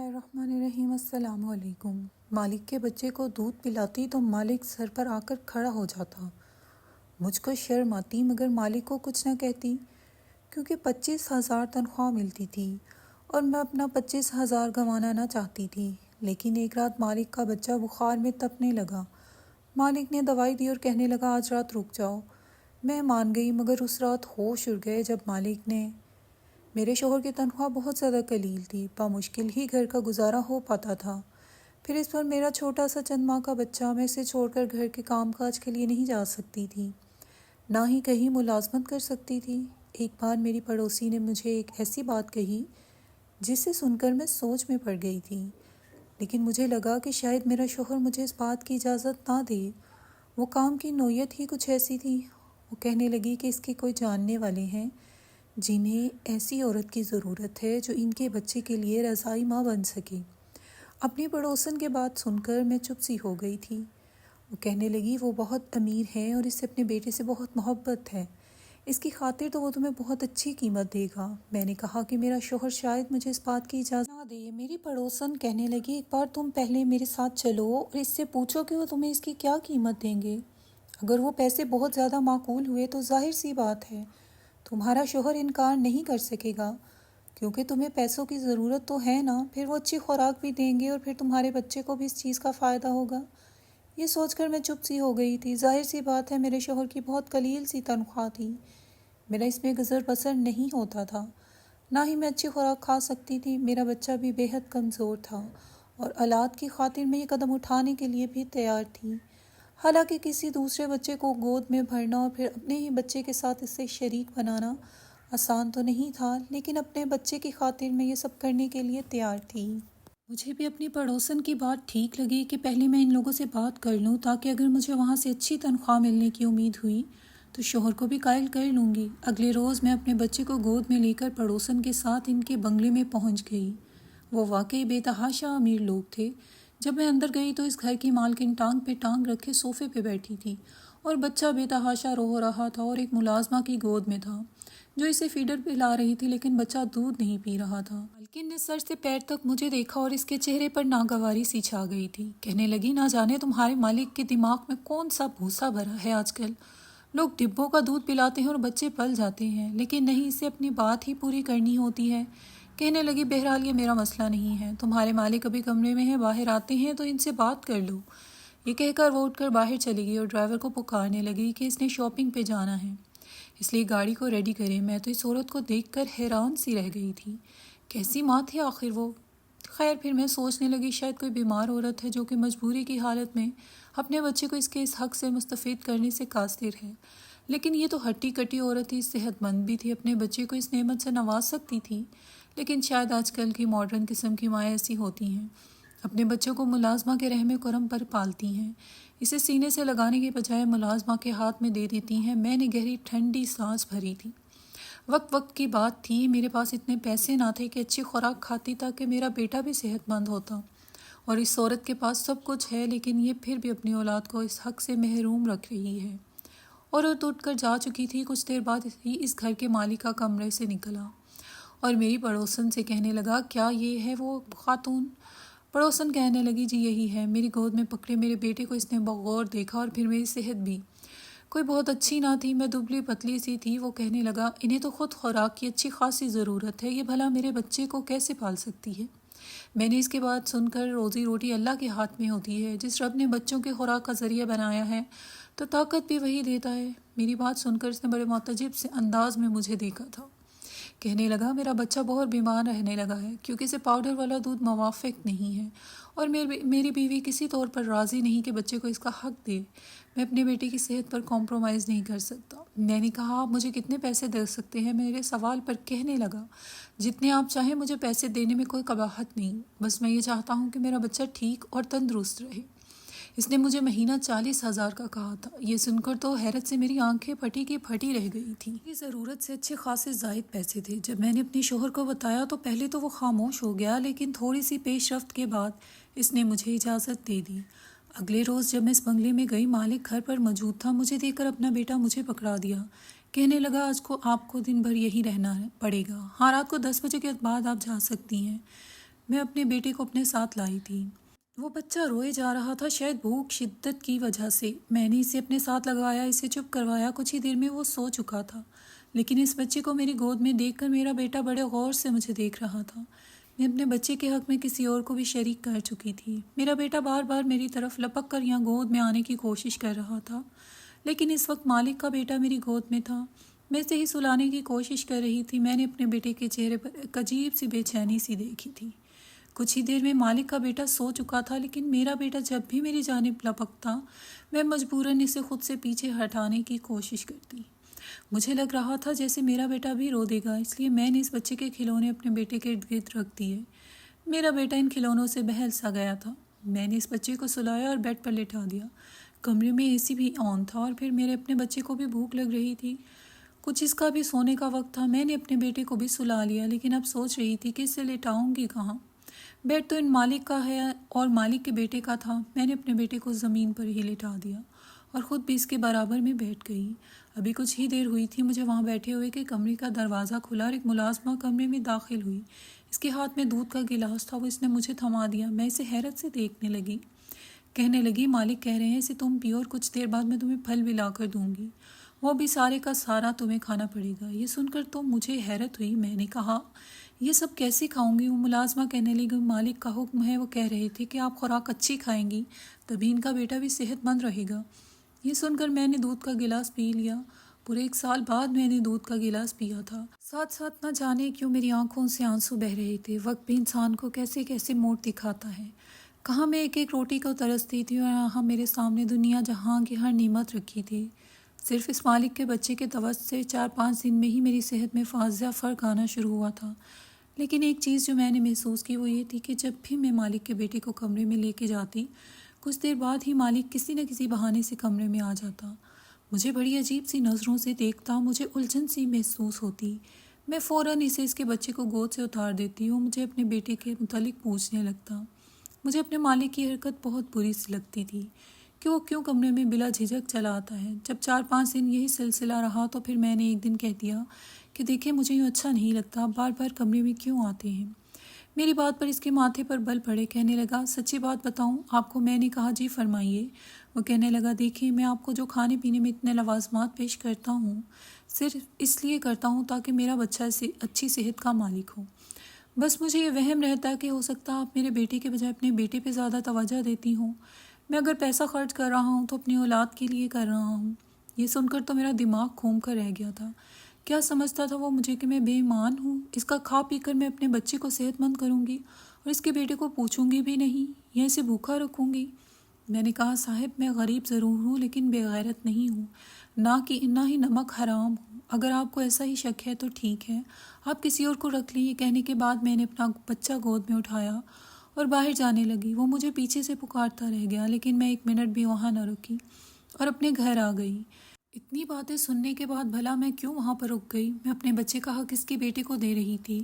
الرحمن الرحیم۔ السلام علیکم۔ مالک کے بچے کو دودھ پلاتی تو مالک سر پر آ کر کھڑا ہو جاتا۔ مجھ کو شرم آتی مگر مالک کو کچھ نہ کہتی، کیونکہ 25,000 تنخواہ ملتی تھی اور میں اپنا 25,000 گنوانا نہ چاہتی تھی۔ لیکن ایک رات مالک کا بچہ بخار میں تپنے لگا۔ مالک نے دوائی دی اور کہنے لگا آج رات رک جاؤ۔ میں مان گئی مگر اس رات ہوش اڑ گئے جب مالک نے میرے شوہر کی تنخواہ بہت زیادہ قلیل تھی، بامشکل ہی گھر کا گزارا ہو پاتا تھا۔ پھر اس پر میرا چھوٹا سا چند ماہ کا بچہ، میں اسے چھوڑ کر گھر کے کام کاج کے لیے نہیں جا سکتی تھی، نہ ہی کہیں ملازمت کر سکتی تھی۔ ایک بار میری پڑوسی نے مجھے ایک ایسی بات کہی جسے سن کر میں سوچ میں پڑ گئی تھی، لیکن مجھے لگا کہ شاید میرا شوہر مجھے اس بات کی اجازت نہ دے۔ وہ کام کی نوعیت ہی کچھ ایسی تھی۔ وہ کہنے لگی کہ اس کے کوئی جاننے والے ہیں جنہیں ایسی عورت کی ضرورت ہے جو ان کے بچے کے لیے رضائی ماں بن سکے۔ اپنی پڑوسن کے بات سن کر میں چپ سی ہو گئی تھی۔ وہ کہنے لگی وہ بہت امیر ہے اور اس سے اپنے بیٹے سے بہت محبت ہے، اس کی خاطر تو وہ تمہیں بہت اچھی قیمت دے گا۔ میں نے کہا کہ میرا شوہر شاید مجھے اس بات کی اجازت نہ دے۔ میری پڑوسن کہنے لگی ایک بار تم پہلے میرے ساتھ چلو اور اس سے پوچھو کہ وہ تمہیں اس کی کیا قیمت دیں گے۔ اگر وہ پیسے بہت زیادہ معقول ہوئے تو ظاہر سی بات ہے تمہارا شوہر انکار نہیں کر سکے گا، کیونکہ تمہیں پیسوں کی ضرورت تو ہے نا۔ پھر وہ اچھی خوراک بھی دیں گے اور پھر تمہارے بچے کو بھی اس چیز کا فائدہ ہوگا۔ یہ سوچ کر میں چپ سی ہو گئی تھی۔ ظاہر سی بات ہے میرے شوہر کی بہت قلیل سی تنخواہ تھی، میرا اس میں گزر بسر نہیں ہوتا تھا، نہ ہی میں اچھی خوراک کھا سکتی تھی۔ میرا بچہ بھی بے حد کمزور تھا اور اولاد کی خاطر میں یہ قدم اٹھانے کے لیے بھی تیار تھی۔ حالانکہ کسی دوسرے بچے کو گود میں بھرنا اور پھر اپنے ہی بچے کے ساتھ اس سے شریک بنانا آسان تو نہیں تھا، لیکن اپنے بچے کی خاطر میں یہ سب کرنے کے لیے تیار تھی۔ مجھے بھی اپنی پڑوسن کی بات ٹھیک لگی کہ پہلے میں ان لوگوں سے بات کر لوں، تاکہ اگر مجھے وہاں سے اچھی تنخواہ ملنے کی امید ہوئی تو شوہر کو بھی قائل کر لوں گی۔ اگلے روز میں اپنے بچے کو گود میں لے کر پڑوسن کے ساتھ ان کے بنگلے میں پہنچ گئی۔ وہ واقعی بے تحاشا امیر لوگ تھے۔ جب میں اندر گئی تو اس گھر کی مالکن ٹانگ پہ ٹانگ رکھے صوفے پہ بیٹھی تھی اور بچہ بے تحاشا رو رہا تھا اور ایک ملازمہ کی گود میں تھا جو اسے فیڈر پلا رہی تھی، لیکن بچہ دودھ نہیں پی رہا تھا۔ مالکن نے سر سے پیر تک مجھے دیکھا اور اس کے چہرے پر ناگواری سی چھا گئی تھی۔ کہنے لگی نہ جانے تمہارے مالک کے دماغ میں کون سا بھوسا بھرا ہے آج کل۔ لوگ ڈبوں کا دودھ پلاتے ہیں اور بچے پل جاتے ہیں، لیکن نہیں، اسے اپنی بات ہی پوری کرنی ہوتی ہے۔ کہنے لگی بہرحال یہ میرا مسئلہ نہیں ہے، تمہارے مالک ابھی کمرے میں ہیں، باہر آتے ہیں تو ان سے بات کر لو۔ یہ کہہ کر وہ اٹھ کر باہر چلی گئی اور ڈرائیور کو پکارنے لگی کہ اس نے شاپنگ پہ جانا ہے، اس لیے گاڑی کو ریڈی کرے۔ میں تو اس عورت کو دیکھ کر حیران سی رہ گئی تھی، کیسی ماں تھی آخر وہ۔ خیر پھر میں سوچنے لگی شاید کوئی بیمار عورت ہے جو کہ مجبوری کی حالت میں اپنے بچے کو اس کے اس حق سے مستفید کرنے سے قاصر ہے، لیکن یہ تو ہٹی کٹی عورت تھی، صحت مند بھی تھی، اپنے بچے کو اس نعمت سے نواز سکتی تھی۔ لیکن شاید آج کل کی ماڈرن قسم کی مائیں ایسی ہوتی ہیں، اپنے بچوں کو ملازمہ کے رحم کرم پر پالتی ہیں، اسے سینے سے لگانے کے بجائے ملازمہ کے ہاتھ میں دے دیتی ہیں۔ میں نے گہری ٹھنڈی سانس بھری تھی۔ وقت کی بات تھی، میرے پاس اتنے پیسے نہ تھے کہ اچھی خوراک کھاتی تاکہ میرا بیٹا بھی صحت مند ہوتا، اور اس عورت کے پاس سب کچھ ہے، لیکن یہ پھر بھی اپنی اولاد کو اس حق سے محروم رکھ رہی ہے۔ اور وہ اٹھ کر جا چکی تھی۔ کچھ دیر بعد ہی اس گھر کے مالک کا کمرے سے نکلا اور میری پڑوسن سے کہنے لگا کیا یہ ہے وہ خاتون؟ پڑوسن کہنے لگی جی یہی ہے۔ میری گود میں پکڑے میرے بیٹے کو اس نے بغور دیکھا اور پھر میری صحت بھی کوئی بہت اچھی نہ تھی، میں دبلی پتلی سی تھی۔ وہ کہنے لگا انہیں تو خود خوراک کی اچھی خاصی ضرورت ہے، یہ بھلا میرے بچے کو کیسے پال سکتی ہے؟ میں نے اس کے بعد سن کر روزی روٹی اللہ کے ہاتھ میں ہوتی ہے، جس رب نے بچوں کے خوراک کا ذریعہ بنایا ہے تو طاقت بھی وہی دیتا ہے۔ میری بات سن کر اس نے بڑے معتجب سے انداز میں مجھے دیکھا تھا۔ کہنے لگا میرا بچہ بہت بیمار رہنے لگا ہے کیونکہ اسے پاؤڈر والا دودھ موافق نہیں ہے، اور میری بیوی کسی طور پر راضی نہیں کہ بچے کو اس کا حق دے۔ میں اپنے بیٹے کی صحت پر کمپرومائز نہیں کر سکتا۔ میں نے کہا آپ مجھے کتنے پیسے دے سکتے ہیں؟ میرے سوال پر کہنے لگا جتنے آپ چاہیں، مجھے پیسے دینے میں کوئی قباحت نہیں، بس میں یہ چاہتا ہوں کہ میرا بچہ ٹھیک اور تندرست رہے۔ اس نے مجھے مہینہ 40,000 کا کہا تھا۔ یہ سن کر تو حیرت سے میری آنکھیں پھٹی کی پھٹی رہ گئی تھیں۔ میری ضرورت سے اچھے خاصے زائد پیسے تھے۔ جب میں نے اپنے شوہر کو بتایا تو پہلے تو وہ خاموش ہو گیا، لیکن تھوڑی سی پیش رفت کے بعد اس نے مجھے اجازت دے دی۔ اگلے روز جب میں اس بنگلے میں گئی، مالک گھر پر موجود تھا۔ مجھے دیکھ کر اپنا بیٹا مجھے پکڑا دیا، کہنے لگا آپ کو دن بھر یہی رہنا پڑے گا، ہاں رات کو 10 بجے کے بعد آپ جا سکتی ہیں۔ میں اپنے بیٹے کو اپنے ساتھ لائی تھی۔ وہ بچہ روئے جا رہا تھا، شاید بھوک شدت کی وجہ سے۔ میں نے اسے اپنے ساتھ لگایا، اسے چپ کروایا۔ کچھ ہی دیر میں وہ سو چکا تھا، لیکن اس بچے کو میری گود میں دیکھ کر میرا بیٹا بڑے غور سے مجھے دیکھ رہا تھا۔ میں اپنے بچے کے حق میں کسی اور کو بھی شریک کر چکی تھی۔ میرا بیٹا بار بار میری طرف لپک کر یہاں گود میں آنے کی کوشش کر رہا تھا، لیکن اس وقت مالک کا بیٹا میری گود میں تھا۔ میں اسے ہی سلانے کی کوشش کر رہی تھی۔ میں نے اپنے بیٹے کے چہرے پر ایک عجیب سی بے چینی سی دیکھی تھی۔ کچھ ہی دیر میں مالک کا بیٹا سو چکا تھا، لیکن میرا بیٹا جب بھی میری جانب لپکتا، میں مجبوراً اسے خود سے پیچھے ہٹانے کی کوشش کرتی۔ مجھے لگ رہا تھا جیسے میرا بیٹا بھی رو دے گا، اس لیے میں نے اس بچے کے کھلونے اپنے بیٹے کے ارد گرد رکھ دیے۔ میرا بیٹا ان کھلونوں سے بہل سا گیا تھا۔ میں نے اس بچے کو سلایا اور بیڈ پر لٹا دیا۔ کمرے میں اے سی بھی آن تھا، اور پھر میرے اپنے بچے کو بھی بھوک لگ رہی تھی۔ کچھ اس کا بھی سونے کا وقت تھا۔ میں نے اپنے بیٹے کو بھی سلا لیا، لیکن اب سوچ رہی تھی کہ اسے لٹاؤں گی کہاں۔ بیڈ تو ان مالک کا ہے اور مالک کے بیٹے کا تھا۔ میں نے اپنے بیٹے کو زمین پر ہی لٹا دیا اور خود بھی اس کے برابر میں بیٹھ گئی۔ ابھی کچھ ہی دیر ہوئی تھی مجھے وہاں بیٹھے ہوئے کہ کمرے کا دروازہ کھلا اور ایک ملازمہ کمرے میں داخل ہوئی۔ اس کے ہاتھ میں دودھ کا گلاس تھا، وہ اس نے مجھے تھما دیا۔ میں اسے حیرت سے دیکھنے لگی۔ کہنے لگی، مالک کہہ رہے ہیں اسے تم پیو اور کچھ دیر بعد میں تمہیں پھل بھی لا کر دوں گی، وہ بھی سارے کا سارا تمہیں کھانا پڑے گا۔ یہ سن کر تو مجھے حیرت ہوئی۔ میں نے کہا، یہ سب کیسے کھاؤں گی؟ وہ ملازمہ کہنے لگی، مالک کا حکم ہے، وہ کہہ رہے تھے کہ آپ خوراک اچھی کھائیں گی تبھی ان کا بیٹا بھی صحت مند رہے گا۔ یہ سن کر میں نے دودھ کا گلاس پی لیا۔ پورے 1 سال بعد میں نے دودھ کا گلاس پیا تھا۔ ساتھ ساتھ نہ جانے کیوں میری آنکھوں سے آنسو بہہ رہے تھے۔ وقت بھی انسان کو کیسے کیسے موڑ دکھاتا ہے۔ کہاں میں ایک ایک روٹی کو ترستی تھی اور یہاں میرے سامنے دنیا جہاں کی ہر نعمت رکھی تھی۔ صرف اس مالک کے بچے کے توسط سے 4-5 دن میں ہی میری صحت میں واضح فرق آنا شروع ہوا تھا۔ لیکن ایک چیز جو میں نے محسوس کی وہ یہ تھی کہ جب بھی میں مالک کے بیٹے کو کمرے میں لے کے جاتی، کچھ دیر بعد ہی مالک کسی نہ کسی بہانے سے کمرے میں آ جاتا، مجھے بڑی عجیب سی نظروں سے دیکھتا، مجھے الجھن سی محسوس ہوتی۔ میں فوراً اسے اس کے بچے کو گود سے اتار دیتی ہوں، مجھے اپنے بیٹے کے متعلق پوچھنے لگتا۔ مجھے اپنے مالک کی حرکت بہت بری سی لگتی تھی کہ وہ کیوں کمرے میں بلا جھجک چلا آتا ہے۔ جب 4-5 دن یہی سلسلہ رہا تو پھر میں نے ایک دن کہہ دیا کہ دیکھیں مجھے یوں اچھا نہیں لگتا، بار بار کمرے میں کیوں آتے ہیں۔ میری بات پر اس کے ماتھے پر بل پڑے۔ کہنے لگا، سچی بات بتاؤں آپ کو؟ میں نے کہا، جی فرمائیے۔ وہ کہنے لگا، دیکھیں میں آپ کو جو کھانے پینے میں اتنے لوازمات پیش کرتا ہوں صرف اس لیے کرتا ہوں تاکہ میرا بچہ سے اچھی صحت کا مالک ہو۔ بس مجھے یہ وہم رہتا ہے کہ ہو سکتا آپ میرے بیٹے کے بجائے اپنے بیٹے پہ زیادہ توجہ دیتی ہوں۔ میں اگر پیسہ خرچ کر رہا ہوں تو اپنی اولاد کے لیے کر رہا ہوں۔ یہ سن کر تو میرا دماغ گھوم کر رہ گیا تھا۔ کیا سمجھتا تھا وہ مجھے کہ میں بے ایمان ہوں؟ اس کا کھا پی کر میں اپنے بچے کو صحت مند کروں گی اور اس کے بیٹے کو پوچھوں گی بھی نہیں یا اسے بھوکا رکھوں گی؟ میں نے کہا، صاحب میں غریب ضرور ہوں لیکن بے غیرت نہیں ہوں، نہ ہی نمک حرام ہوں۔ اگر آپ کو ایسا ہی شک ہے تو ٹھیک ہے، آپ کسی اور کو رکھ لیں۔ یہ کہنے کے بعد میں نے اپنا بچہ گود میں اٹھایا اور باہر جانے لگی۔ وہ مجھے پیچھے سے پکارتا رہ گیا، لیکن میں 1 منٹ بھی وہاں نہ رکی اور اپنے گھر آ گئی۔ اتنی باتیں سننے کے بعد بھلا میں کیوں وہاں پر رک گئی؟ میں اپنے بچے کا حق اس کے بیٹے کو دے رہی تھی،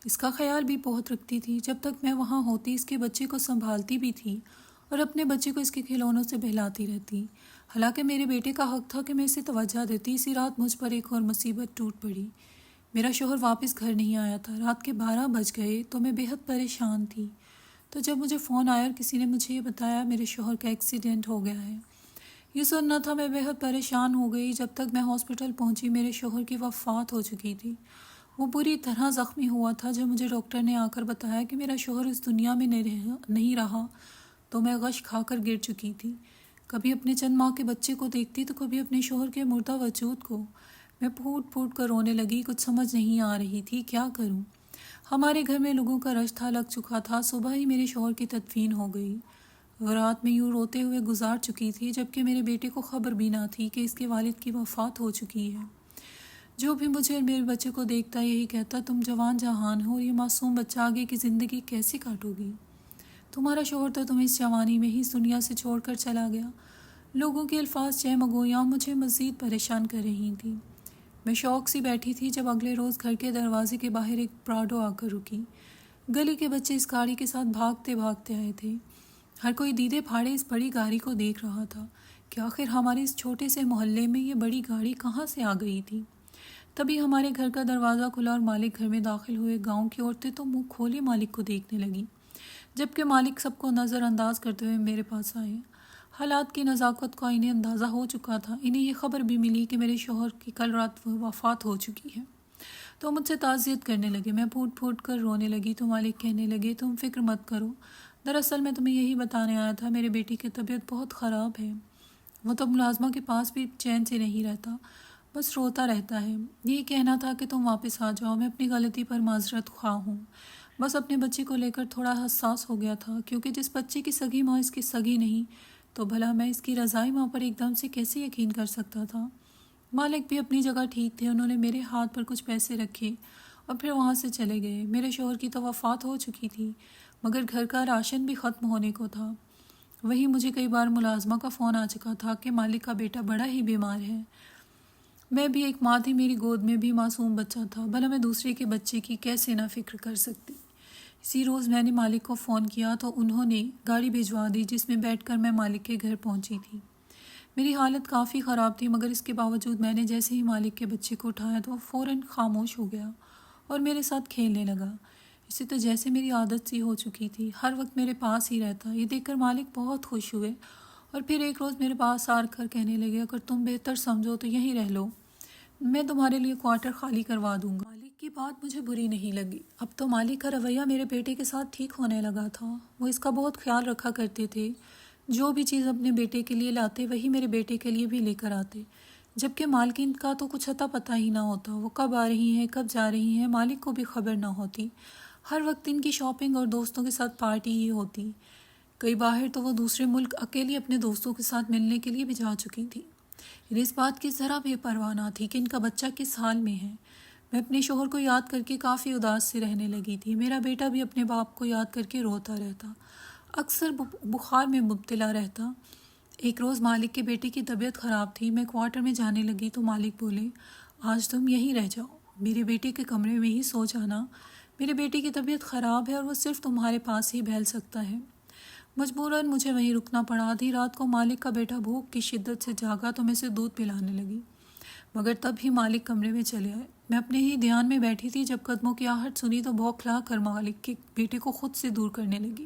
اس کا خیال بھی بہت رکھتی تھی۔ جب تک میں وہاں ہوتی اس کے بچے کو سنبھالتی بھی تھی اور اپنے بچے کو اس کے کھلونوں سے بہلاتی رہتی۔ حالانکہ میرے بیٹے کا حق تھا کہ میں اسے توجہ دیتی۔ اسی رات مجھ پر ایک اور مصیبت ٹوٹ پڑی۔ میرا شوہر واپس گھر نہیں آیا تھا۔ رات کے 12 بج گئے تو میں بے حد پریشان تھی۔ تو جب مجھے فون آیا اور کسی نے مجھے یہ بتایا میرے شوہر کا ایکسیڈنٹ ہو گیا ہے، یہ سننا تھا، میں بے حد پریشان ہو گئی۔ جب تک میں ہاسپٹل پہنچی میرے شوہر کی وفات ہو چکی تھی۔ وہ بری طرح زخمی ہوا تھا۔ جب مجھے ڈاکٹر نے آ کر بتایا کہ میرا شوہر اس دنیا میں نہیں رہا تو میں غش کھا کر گر چکی تھی۔ کبھی اپنے چند ماہ کے بچے کو دیکھتی تو کبھی اپنے شوہر کے مردہ وجود کو۔ میں پھوٹ پھوٹ کر رونے لگی۔ کچھ سمجھ نہیں آ رہی تھی کیا کروں۔ ہمارے گھر میں لوگوں کا رش تھا، لگ چکا تھا۔ صبح ہی میرے شوہر کی تدفین ہو گئی۔ وہ رات میں یوں روتے ہوئے گزار چکی تھی جبکہ میرے بیٹے کو خبر بھی نہ تھی کہ اس کے والد کی وفات ہو چکی ہے۔ جو بھی مجھے اور میرے بچے کو دیکھتا یہی کہتا، تم جوان جہان ہو، یہ معصوم بچہ آگے کی زندگی کیسے کاٹو گی؟ تمہارا شوہر تو تمہیں اس جوانی میں ہی اس دنیا سے چھوڑ کر چلا گیا۔ لوگوں کے الفاظ چہمگویاں مجھے مزید پریشان کر رہی تھیں۔ میں شوق سی بیٹھی تھی جب اگلے روز گھر کے دروازے کے باہر ایک پراڈو آ کر رکی۔ گلی کے بچے اس گاڑی کے ساتھ بھاگتے بھاگتے آئے تھے۔ ہر کوئی دیدے پھاڑے اس بڑی گاڑی کو دیکھ رہا تھا کہ آخر ہمارے اس چھوٹے سے محلے میں یہ بڑی گاڑی کہاں سے آ گئی تھی۔ تبھی ہمارے گھر کا دروازہ کھلا اور مالک گھر میں داخل ہوئے۔ گاؤں کی عورتیں تو منہ کھولے مالک کو دیکھنے لگیں، جبکہ مالک سب کو نظر انداز کرتے ہوئے میرے پاس آئے۔ حالات کی نزاکت کا انہیں اندازہ ہو چکا تھا۔ انہیں یہ خبر بھی ملی کہ میرے شوہر کی کل رات وفات ہو چکی ہے، تو مجھ سے تعزیت کرنے لگے۔ میں پھوٹ پھوٹ کر رونے لگی تو مالک کہنے لگے تم فکر مت کرو، دراصل میں تمہیں یہی بتانے آیا تھا، میرے بیٹی کی طبیعت بہت خراب ہے، وہ تو ملازمہ کے پاس بھی چین سے نہیں رہتا، بس روتا رہتا ہے۔ یہی کہنا تھا کہ تم واپس آ جاؤ، میں اپنی غلطی پر معذرت خواہ ہوں، بس اپنے بچے کو لے کر تھوڑا حساس ہو گیا تھا، کیونکہ جس بچے کی سگی ماں اس کی سگی نہیں تو بھلا میں اس کی رضائی ماں پر ایک دم سے کیسے یقین کر سکتا تھا۔ مالک بھی اپنی جگہ ٹھیک تھے، انہوں نے میرے ہاتھ پر کچھ پیسے رکھے اور پھر وہاں سے چلے گئے۔ میرے شوہر کی تو وفات ہو چکی تھی، مگر گھر کا راشن بھی ختم ہونے کو تھا۔ وہی مجھے کئی بار ملازمہ کا فون آ چکا تھا کہ مالک کا بیٹا بڑا ہی بیمار ہے۔ میں بھی ایک ماں تھی، میری گود میں بھی معصوم بچہ تھا، بھلا میں دوسرے کے بچے کی کیسے نہ فکر کر سکتی۔ اسی روز میں نے مالک کو فون کیا تو انہوں نے گاڑی بھیجوا دی، جس میں بیٹھ کر میں مالک کے گھر پہنچی تھی۔ میری حالت کافی خراب تھی، مگر اس کے باوجود میں نے جیسے ہی مالک کے بچے کو اٹھایا تو وہ فوراً خاموش ہو گیا اور میرے ساتھ کھیلنے لگا۔ اسے تو جیسے میری عادت سی ہو چکی تھی، ہر وقت میرے پاس ہی رہتا۔ یہ دیکھ کر مالک بہت خوش ہوئے اور پھر ایک روز میرے پاس آ کر کہنے لگے اگر تم بہتر سمجھو تو یہیں رہ لو، میں تمہارے لیے کوارٹر خالی کروا دوں گا۔ مالک کی بات مجھے بری نہیں لگی۔ اب تو مالک کا رویہ میرے بیٹے کے ساتھ ٹھیک ہونے لگا تھا، وہ اس کا بہت خیال رکھا کرتے تھے، جو بھی چیز اپنے بیٹے کے لیے لاتے وہی میرے بیٹے کے لیے بھی لے کر آتے، جبکہ مالکن کا تو کچھ اتا پتہ ہی نہ ہوتا، وہ کب آ رہی ہیں کب جا رہی ہیں مالک کو بھی خبر نہ ہوتی۔ ہر وقت ان کی شاپنگ اور دوستوں کے ساتھ پارٹی ہی ہوتی، کئی باہر تو وہ دوسرے ملک اکیلی اپنے دوستوں کے ساتھ ملنے کے لیے بھی جا چکی تھی۔ انہیں اس بات کی ذرا بھی پرواہ نہ تھی کہ ان کا بچہ کس حال میں ہے۔ میں اپنے شوہر کو یاد کر کے کافی اداس سے رہنے لگی تھی۔ میرا بیٹا بھی اپنے باپ کو یاد کر کے روتا رہتا، اکثر بخار میں مبتلا رہتا۔ ایک روز مالک کے بیٹے کی طبیعت خراب تھی، میں کوارٹر میں جانے لگی تو مالک بولے آج تم یہیں رہ جاؤ، میرے بیٹے کے کمرے میں ہی سو جانا، میرے بیٹے کی طبیعت خراب ہے اور وہ صرف تمہارے پاس ہی بہل سکتا ہے۔ مجبوراً مجھے وہیں رکنا پڑا۔ آدھی رات کو مالک کا بیٹا بھوک کی شدت سے جاگا تو میں اسے دودھ پلانے لگی، مگر تب ہی مالک کمرے میں چلے آئے۔ میں اپنے ہی دھیان میں بیٹھی تھی، جب قدموں کی آہٹ سنی تو بوکھلا کر مالک کے بیٹے کو خود سے دور کرنے لگی۔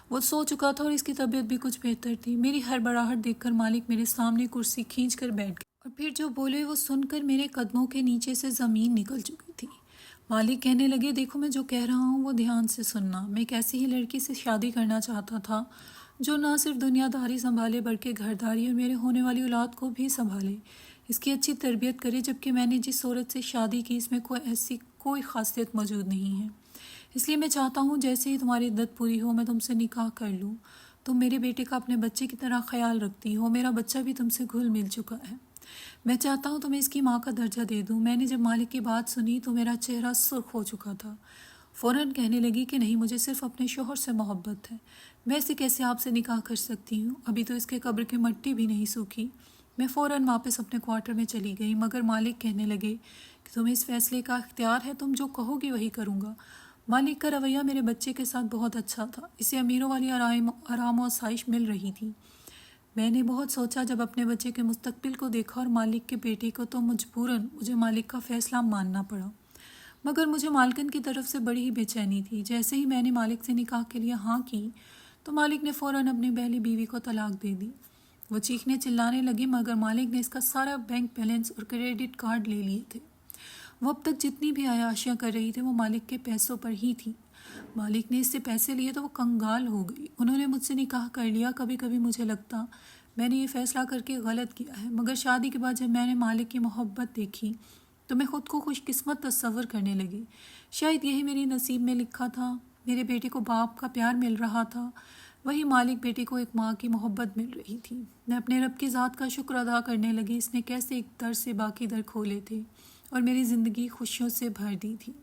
وہ سو چکا تھا اور اس کی طبیعت بھی کچھ بہتر تھی۔ میری ہڑبڑاہٹ دیکھ کر مالک میرے سامنے کرسی کھینچ کر بیٹھ گئے اور پھر جو بولے وہ سن کر میرے قدموں کے نیچے سے زمین نکل چکی تھی۔ مالک کہنے لگے دیکھو میں جو کہہ رہا ہوں وہ دھیان سے سننا، میں ایک ایسی ہی لڑکی سے شادی کرنا چاہتا تھا جو نہ صرف دنیا داری سنبھالے بلکہ گھرداری اور میرے ہونے والی اولاد کو بھی سنبھالے، اس کی اچھی تربیت کرے، جبکہ میں نے جس عورت سے شادی کی اس میں ایسی کوئی خاصیت موجود نہیں ہے۔ اس لیے میں چاہتا ہوں جیسے ہی تمہاری عدت پوری ہو میں تم سے نکاح کر لوں، تم میرے بیٹے کا اپنے بچے کی طرح خیال رکھتی ہو، میرا بچہ بھی تم سے گھل مل چکا ہے، میں چاہتا ہوں تمہیں اس کی ماں کا درجہ دے دوں۔ میں نے جب مالک کی بات سنی تو میرا چہرہ سرخ ہو چکا تھا۔ فوراً کہنے لگی کہ نہیں، مجھے صرف اپنے شوہر سے محبت ہے، میں اسے کیسے آپ سے نکاح کر سکتی ہوں، ابھی تو اس کے قبر کی مٹی بھی نہیں سوکھی۔ میں فوراً واپس اپنے کوارٹر میں چلی گئی، مگر مالک کہنے لگے کہ تمہیں اس فیصلے کا اختیار ہے، تم جو کہو گی وہی کروں گا۔ مالک کا رویہ میرے بچے کے ساتھ بہت اچھا تھا، اسے امیروں والی آرام و آسائش مل رہی تھی۔ میں نے بہت سوچا، جب اپنے بچے کے مستقبل کو دیکھا اور مالک کے بیٹے کو تو مجبوراً مجھے مالک کا فیصلہ ماننا پڑا، مگر مجھے مالکن کی طرف سے بڑی ہی بے چینی تھی۔ جیسے ہی میں نے مالک سے نکاح کے لیے ہاں کی تو مالک نے فوراً اپنی پہلی بیوی کو طلاق دے دی۔ وہ چیخنے چلانے لگی، مگر مالک نے اس کا سارا بینک بیلنس اور کریڈٹ کارڈ لے لیے تھے۔ وہ اب تک جتنی بھی عیاشیاں کر رہی تھی وہ مالک کے پیسوں پر ہی تھی۔ مالک نے اس سے پیسے لیے تو وہ کنگال ہو گئی، انہوں نے مجھ سے نکاح کر لیا۔ کبھی کبھی مجھے لگتا میں نے یہ فیصلہ کر کے غلط کیا ہے، مگر شادی کے بعد جب میں نے مالک کی محبت دیکھی تو میں خود کو خوش قسمت تصور کرنے لگی۔ شاید یہی میری نصیب میں لکھا تھا، میرے بیٹے کو باپ کا پیار مل رہا تھا، وہی مالک بیٹے کو ایک ماں کی محبت مل رہی تھی۔ میں اپنے رب کی ذات کا شکر ادا کرنے لگی، اس نے کیسے ایک در سے باقی در کھولے تھے اور میری زندگی خوشیوں سے بھر دی تھی۔